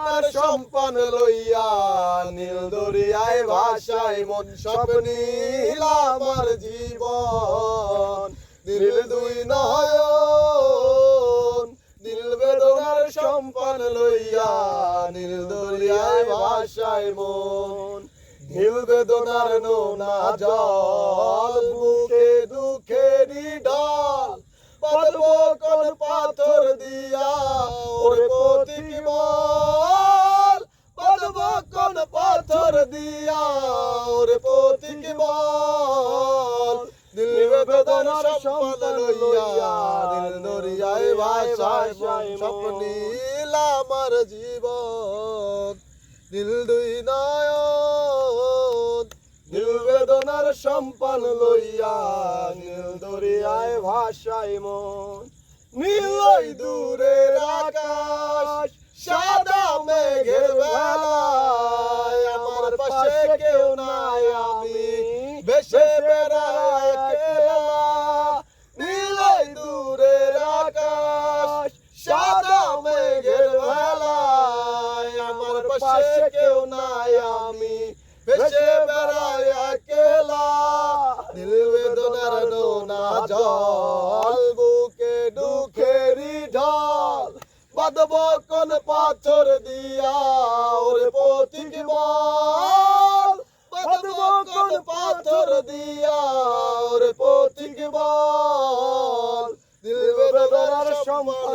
বেদনার সম্পান লইয়া নীল দরিয়ায় ভাসায় মন স্বপ্নীল আমার জীবন নীল দুই নয়ন নীল বেদনার সম্পান লইয়া নীল দরিয়ায় ভাসায় মন নীল বেদনার নোনা জল বুকে দুঃখেরই ঢল বাঁধবো কোন পাথর দিয়া ওরে পথিক বল বাঁধবো কোন পাথর দিয়া ওরে পথিক বল নীল বেদনার সম্পান লইয়া নীল দরিয়ায় ভাসায় মন স্বপ্নীল আমার জীবন নীল দুই নয়ন নীল বেদনার সম্পান লইয়া নীল দরিয়ায় ভাসায় মন নীল ওই দূরের আকাশ সাদা মেঘের বেলায় আমার পাশে কেউ নাই আমি ভেসে বেড়াই একলা নীল ওই দূরের আকাশ সাদা মেঘের বেলায় আমার পাশে কেউ নাই আমি ভেসে বেড়াই একলা নীল বেদনার নোনা জল বুকে দুঃখেরই ঢল বাঁধবো কোন পাথর দিয়া ওরে পথিক বল বাঁধবো কোন পাথর দিয়া ওরে পথিক বল নীল বেদনার সম্পান